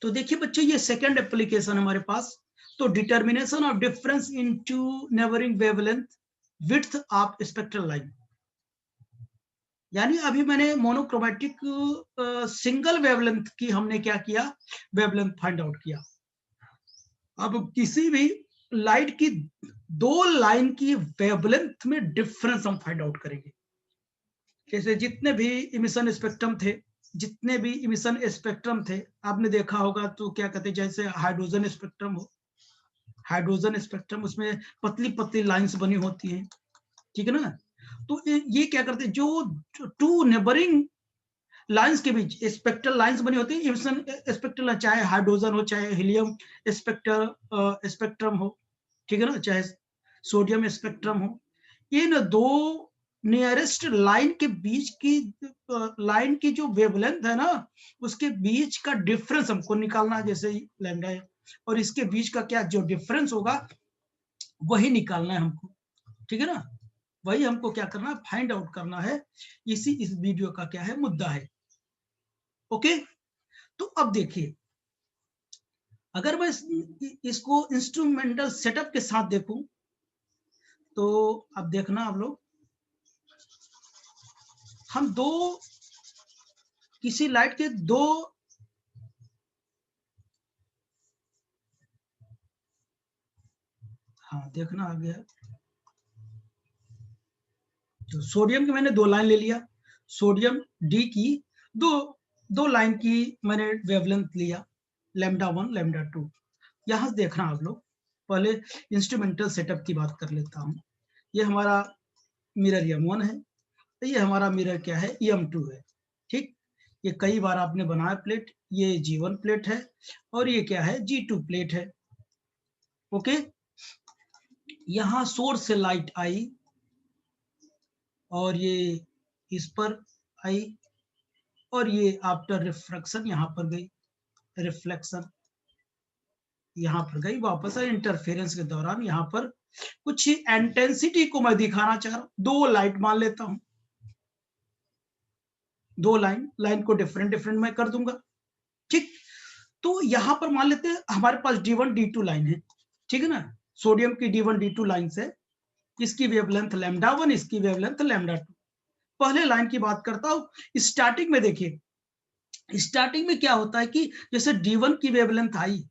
तो देखिए बच्चों, ये सेकंड एप्लीकेशन हमारे पास। तो determination of difference in two neighbouring wavelength width of spectral line, यानी अभी मैंने मोनोक्रोमेटिक सिंगल वेवलेंथ की हमने क्या किया, वेवलेंथ फाइंड आउट किया। अब किसी भी लाइट की दो लाइन की वेवलेंथ में डिफरेंस हम फाइंड आउट करेंगे। जैसे जितने भी इमिशन स्पेक्ट्रम थे, जितने भी इमिशन स्पेक्ट्रम थे, आपने देखा होगा तो क्या कहते हैं, जैसे हाइड्रोजन स्पेक्ट्रम हो, हाइड्रोजन स्पेक्ट्रम उसमें पतली पतली लाइंस बनी होती हैं, ठीक है ना। तो ये क्या करते हैं, जो टू नेबरिंग लाइंस के बीच स्पेक्ट्रल लाइंस बनी होती है, इमिशन स्पेक्ट्रल, चाहे हाइड्रोजन हो, चाहे हीलियम स्पेक्ट्रम हो, ठीक है ना, चाहे सोडियम स्पेक्ट्रम हो, इन दो नियरेस्ट लाइन के बीच की लाइन की जो वेवलेंथ है ना, उसके बीच का डिफरेंस हमको निकालना है। जैसे लैम्डा है और इसके बीच का क्या जो डिफरेंस होगा वही निकालना है हमको, ठीक है ना। वही हमको क्या करना है, फाइंड आउट करना है। इस वीडियो का क्या है, मुद्दा है। ओके, तो अब देखिए, अगर मैं इसको इंस्ट्रूमेंटल सेटअप के साथ देखूं, तो अब देखना आप लोग, हम किसी लाइट के दो हाँ देखना आ गया, तो सोडियम की मैंने दो लाइन ले लिया, सोडियम डी की दो लाइन की मैंने वेवलेंथ लिया, लैम्डा 1 लैम्डा 2। यहां से देखना आप लोग, पहले इंस्ट्रूमेंटल सेटअप की बात कर लेता हूं। ये हमारा मिरर M1 है, तो ये हमारा मिरर क्या है, M2 है, ठीक। ये कई बार आपने बनाया प्लेट, ये G1 प्लेट है और ये क्या है, G2 प्लेट है। ओके, यहां सोर्स से लाइट आई और ये इस पर आई और ये आफ्टर रिफ्रैक्शन यहां पर गई, रिफ्लेक्शन यहां पर गई, वापस आई। इंटरफेरेंस के दौरान यहां पर कुछ इंटेंसिटी को मैं दिखाना चाह रहा हूं। दो लाइट मान लेता हूं, दो लाइन को डिफरेंट मैं कर दूंगा, ठीक। तो यहां पर मान लेते हैं हमारे पास D1 D2 लाइन है, ठीक है ना। सोडियम की D1 D2 लाइन से इसकी वेवलेंथ लैम्डा 1, इसकी वेवलेंथ लैम्डा 2। पहले लाइन की बात करता हूं। स्टार्टिंग में देखिए, स्टार्टिंग में क्या होता है कि जैसे D1 की वेवलेंथ आई,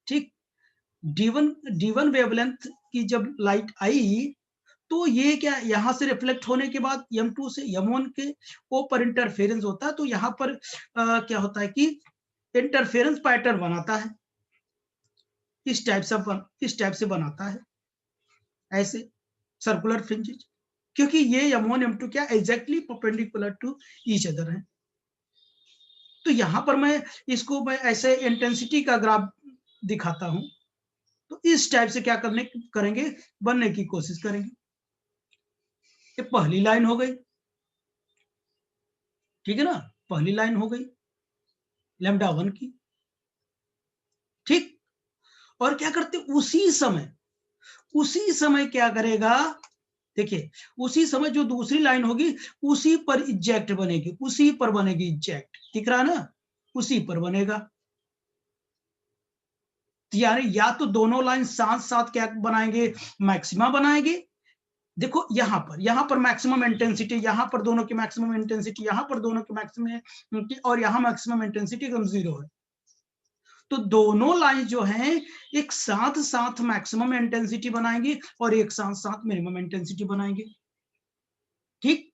ठीक, D1 वेवलेंथ की जब लाइट आई, तो ये क्या, यहां से रिफ्लेक्ट होने के बाद M2 से M1 के ऊपर इंटरफेरेंस होता है, तो यहां पर क्या होता है कि इंटरफेरेंस पैटर्न बनाता है, इस टाइप से बनाता है, ऐसे सर्कुलर फ्रिंजेस, क्योंकि ये M1 M2 क्या exactly perpendicular to each other है। तो यहां पर मैं ऐसे इंटेंसिटी का ग्राफ दिखाता हूं, तो इस टाइप से क्या करेंगे, बनने की कोशिश करेंगे। ये पहली लाइन हो गई, ठीक है ना, पहली लाइन हो गई लैम्डा 1 की, ठीक। और क्या करते, उसी समय क्या करेगा, देखिए, उसी समय जो दूसरी लाइन होगी उसी पर इजेक्ट बनेगी, उसी पर बनेगी इजेक्ट, दिख रहा है ना, उसी पर बनेगा। यानी या तो दोनों लाइन साथ साथ क्या बनाएंगे, मैक्सिमा बनाएंगे। देखो यहां पर मैक्सिमम इंटेंसिटी, यहां पर दोनों की मैक्सिमम इंटेंसिटी, यहां पर दोनों की मैक्सिमम, और यहां मैक्सिमम इंटेंसिटी एकदम 0 है। तो दोनों लाइन जो हैं एक साथ साथ मैक्सिमम इंटेंसिटी बनाएंगी और एक साथ साथ मिनिमम इंटेंसिटी बनाएंगे, ठीक।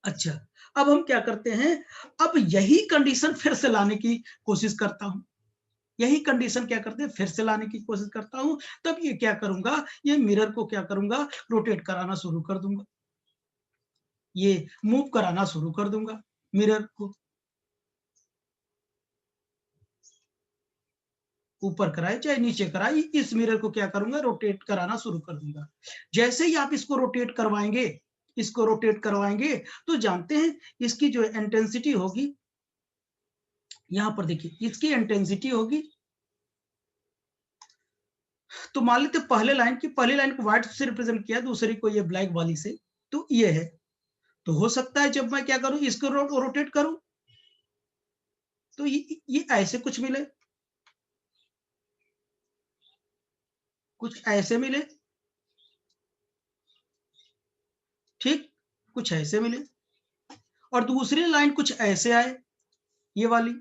अच्छा, अब हम क्या करते हैं, अब यही कंडीशन फिर से लाने की कोशिश करता हूं, यही कंडीशन क्या करते हैं, फिर से लाने की कोशिश करता हूं। तब ये क्या करूंगा, ये मिरर को क्या करूंगा, रोटेट कराना शुरू कर दूंगा, ये मूव कराना शुरू कर दूंगा मिरर को, ऊपर कराए चाहे नीचे कराए, इस मिरर को क्या करूंगा, रोटेट कराना शुरू कर दूंगा। जैसे ही आप इसको रोटेट करवाएंगे, तो जानते हैं इसकी जो इंटेंसिटी होगी, यहां पर देखिए इसकी इंटेंसिटी होगी। तो मान लेते पहले लाइन को व्हाइट से रिप्रेजेंट किया, दूसरी को ये ब्लैक वाली से, तो ये है। तो हो सकता है जब मैं क्या करूं, इसको रोटेट करूं, तो ये ऐसे कुछ मिले, कुछ ऐसे मिले, ठीक, कुछ ऐसे मिले, और दूसरी लाइन कुछ ऐसे आए, ये वाली,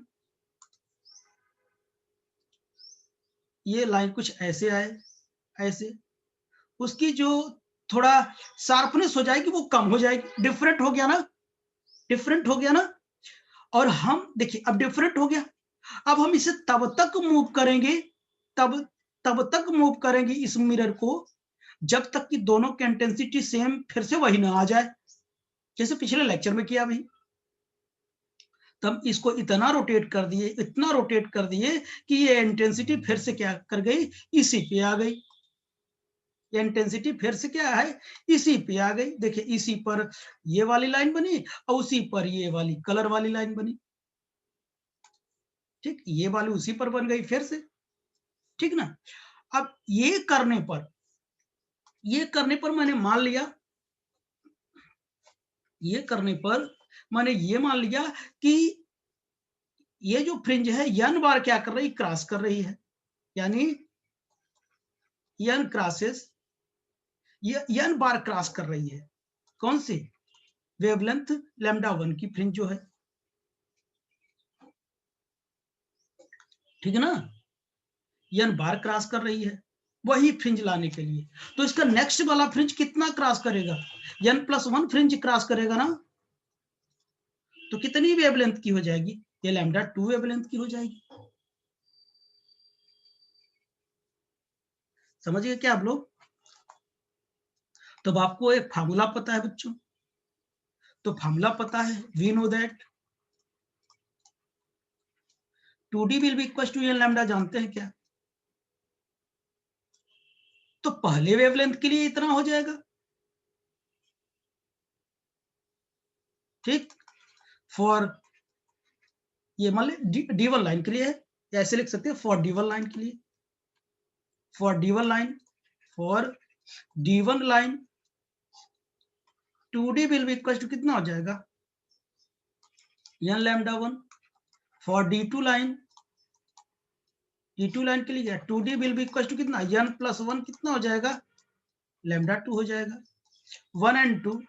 ये लाइन कुछ ऐसे आए, ऐसे, उसकी जो थोड़ा शार्पनेस हो जाएगी वो कम हो जाएगी, डिफरेंट हो गया ना, डिफरेंट हो गया ना। और हम देखिए अब डिफरेंट हो गया, अब हम इसे तब तक मूव करेंगे, तब तब तक मूव करेंगे इस मिरर को जब तक कि दोनों की इंटेंसिटी सेम फिर से वही ना आ जाए, जैसे पिछले लेक्चर में किया अभी। तब इसको इतना रोटेट कर दिए, इतना रोटेट कर दिए कि ये इंटेंसिटी फिर से क्या कर गई, इसी पे आ गई, ये इंटेंसिटी फिर से क्या है, इसी पे आ गई। देखिए इसी पर ये वाली लाइन बनी और उसी पर ये वाली कलर वाली लाइन बनी, ठीक, ये वाली उसी पर बन गई फिर से, ठीक ना। अब ये करने पर, ये करने पर मैंने मान लिया, ये करने पर मैंने ये मान लिया कि ये जो फ्रिंज है n बार क्या कर रही, क्रॉस कर रही है, यानी n क्रॉसेस, ये n बार क्रॉस कर रही है, कौन सी, वेवलेंथ λ1 की फ्रिंज जो है, ठीक है ना, n बार क्रॉस कर रही है वही फ्रिंज लाने के लिए। तो इसका नेक्स्ट वाला फ्रिंज कितना क्रॉस करेगा, n+1 फ्रिंज क्रॉस करेगा ना, तो कितनी वेवलेंथ की हो जाएगी, ये λ2 वेवलेंथ की हो जाएगी। समझिए क्या आप लोग। तब आपको एक फार्मूला पता है बच्चों, तो फार्मूला पता है, we know that 2d will be equal to n lambda, जानते हैं क्या, तो पहले वेवलेंथ के लिए इतना हो जाएगा, ठीक, फॉर ये मान ली D1 लाइन के लिए है, या ऐसे लिख सकते हैं फॉर D1 लाइन के लिए, for D1 line, for D1 line 2d will be equal to कितना हो जाएगा, n λ1, for D2 line, D2 line के लिए 2d will be equal to कितना, n+1 कितना हो जाएगा, λ2 हो जाएगा। 1 एंड 2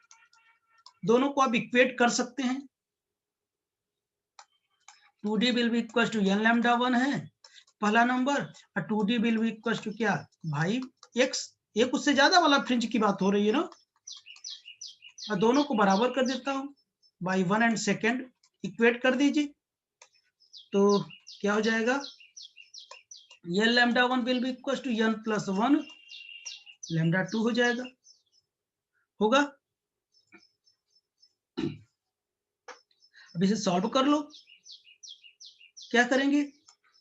दोनों को आप इक्वेट कर सकते हैं, 2d will be equal to n λ1 है पहला नंबर, और 2d will be equal to क्या भाई x, एक उससे ज्यादा वाला फ्रिंज की बात हो रही है ना, और दोनों को बराबर कर देता हूं बाई 1 एंड सेकेंड, इक्वेट कर दीजिए, तो क्या हो जाएगा, n λ1 will be equal to n+1 λ2 हो जाएगा, होगा। अब इसे सॉल्व कर लो, क्या करेंगे,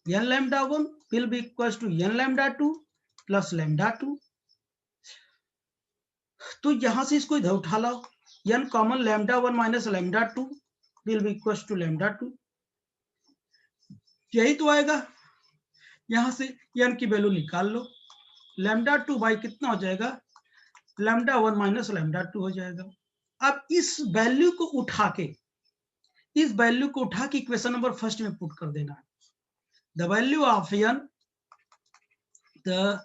n λ1 will be equal to n λ2 plus λ2, तो यहां से इसको इधर उठा लो, n common λ1 minus λ2 will be equal to λ2, यही तो आएगा, यहां से n की वैल्यू निकाल लो, λ2 बाई कितना हो जाएगा, λ1 माइनस λ2 हो जाएगा। अब इस वैल्यू को उठा के, इस वैल्यू को उठा के इक्वेशन नंबर फर्स्ट में पुट कर देना है, the value of n, the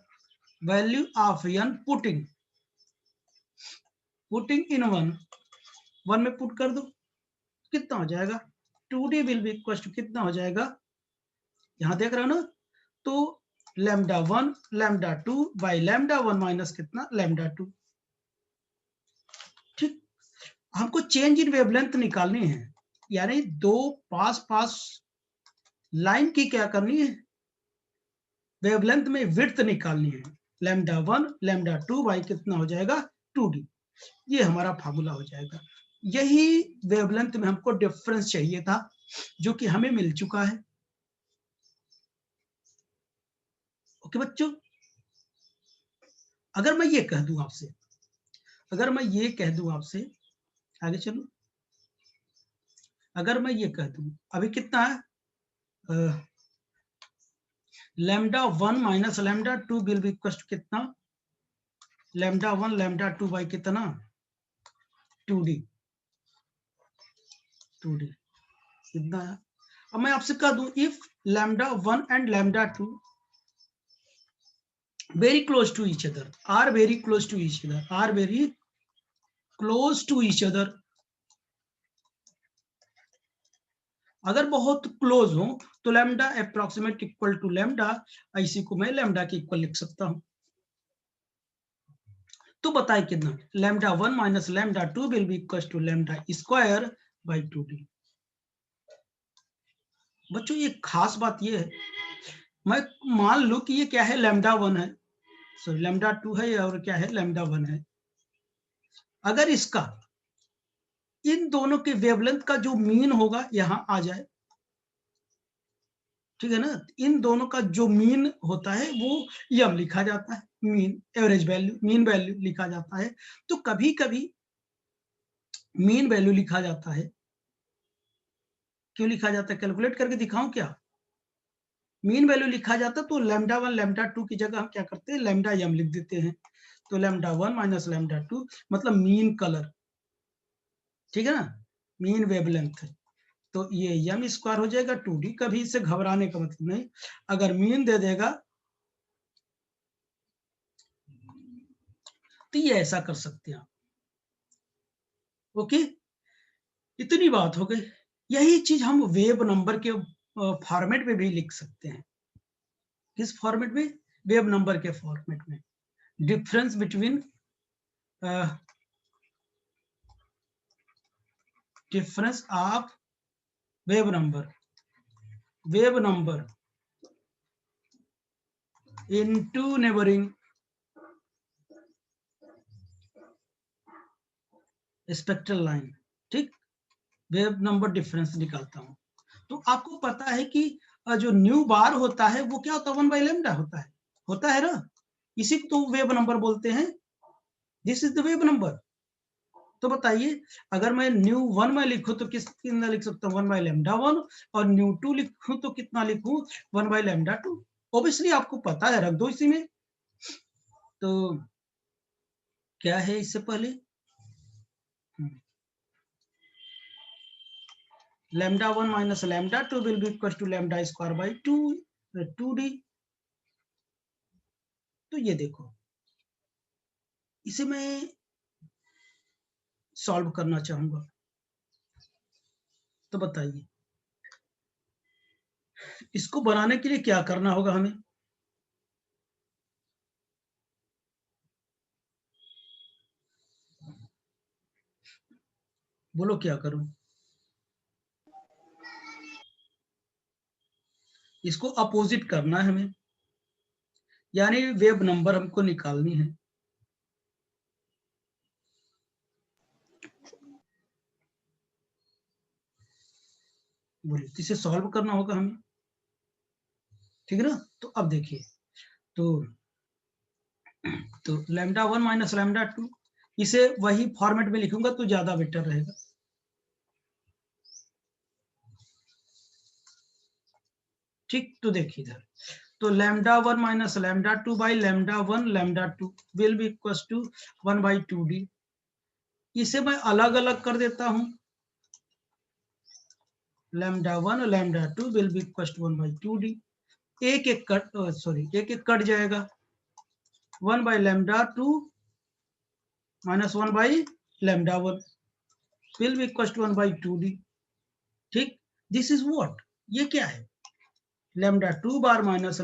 value of n putting in 1 में पुट कर दो, कितना हो जाएगा, 2d will be equal to कितना हो जाएगा, यहां देख रहे हो ना, तो λ1 λ2 बाई λ1 माइनस कितना λ2, ठीक। हमको चेंज इन वेवलेंथ निकालनी है, यानी दो पास पास लाइन की क्या करनी है, वेवलेंथ में विड्थ निकालनी है, λ1 λ2 बाई कितना हो जाएगा 2d, ये हमारा फार्मूला हो जाएगा। यही वेवलेंथ में हमको डिफरेंस चाहिए था, जो कि हमें मिल चुका है। ओके बच्चों, अगर मैं ये कह दूं आपसे, अगर मैं ये कह दूं आपसे, आगे चलो, अगर मैं ये कह दूं अभी कितना है, λ1 minus λ2 will be equal to कितना, λ1 λ2 बाई कितना 2d, 2d कितना है, अब मैं आपसे कह दूं if λ1 and λ2 very close to each other, are very close to each other, are very close to each other, अगर बहुत क्लोज हो तो lambda approximate equal to lambda, इसी को मैं लैम्डा के इक्वल लिख सकता हूं। तो बताए कितना, λ1 minus λ2 will be equal to lambda square by 2d। बच्चों ये खास बात ये है, मैं मान लू कि ये क्या है, λ1 है, सॉरी λ2 है और क्या है, λ1 है। अगर इसका इन दोनों के वेवलेंथ का जो मीन होगा यहां आ जाए, ठीक है ना, इन दोनों का जो मीन होता है वो यम लिखा जाता है, mean average value, mean value लिखा जाता है। तो कभी कभी मीन वैल्यू लिखा जाता है, क्यों लिखा जाता है, कैलकुलेट करके दिखाऊं क्या, मीन वैल्यू लिखा जाता है तो λ1 λ2 की जगह हम क्या करते हैं, लैम्डा यम लिख देते हैं। तो λ1 माइनस λ2 मतलब मीन कलर, ठीक है ना, मीन वेवलेंथ। तो ये यम स्क्वायर हो जाएगा 2d। कभी इससे घबराने का मतलब नहीं, अगर मीन दे देगा तो ये ऐसा कर सकते हैं आप। ओके, इतनी बात हो गई। यही चीज हम वेव नंबर के फॉर्मेट में भी लिख सकते हैं। किस फॉर्मेट में, वेव नंबर के फॉर्मेट में। Difference between difference of wave number into neighbouring spectral line, ठीक, वेव नंबर डिफरेंस निकालता हूं। तो आपको पता है कि जो न्यू बार होता है वो क्या होता है, 1 बाई लैम्डा होता है ना, इसी को तो वेव नंबर बोलते हैं, this is the wave number. तो बताइए, अगर मैं न्यू 1 में लिखूं तो कितना लिख सकता हूँ, 1 बाई λ1, और न्यू 2 लिखूं तो कितना लिखूं, 1 बाई λ2। ऑब्वियसली आपको पता है, रख दो इसी में। तो क्या है इससे पहले, λ1 minus λ2 will be equal to lambda square by 2d। तो ये देखो, इसे मैं सॉल्व करना चाहूंगा, तो बताइए इसको बनाने के लिए क्या करना होगा हमें, बोलो क्या करूं, इसको अपोजिट करना है हमें, यानी वेव नंबर हमको निकालनी है। बोलिए, इसे सॉल्व करना होगा हमें, ठीक है ना। तो अब देखिए, तो λ1 माइनस λ2, इसे वही फॉर्मेट में लिखूंगा तो ज्यादा बेटर रहेगा। ठीक, तो देखिए इधर, तो λ1 minus λ2 by λ1 λ2 will be equal to 1 by 2d। इसे मैं अलग अलग कर देता हूं, λ1 λ2 will be equal to 1 by 2d। एक एक कट जाएगा, 1 by λ2 minus 1 by λ1 will be equal to 1 by 2d। ठीक, दिस इज व्हाट, ये क्या है, λ2 bar minus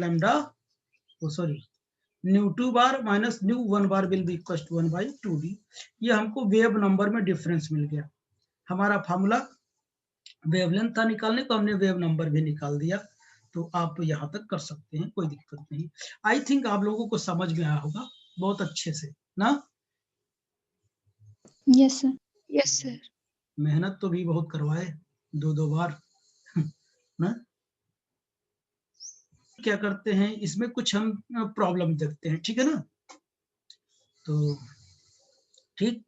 nu 2 bar minus nu 1 bar will be equal to 1 by 2d। ये हमको wave number में डिफरेंस मिल गया। हमारा फार्मूला वेवलेंथ था निकालने को, हमने वेव नंबर भी निकाल दिया। तो आप यहां तक कर सकते हैं, कोई दिक्कत नहीं। आई थिंक आप लोगों को समझ में आया होगा बहुत अच्छे से ना। Yes sir. मेहनत तो भी बहुत करवाए, 2 बार ना। क्या करते हैं, इसमें कुछ हम प्रॉब्लम देखते हैं, ठीक है ना। तो ठीक,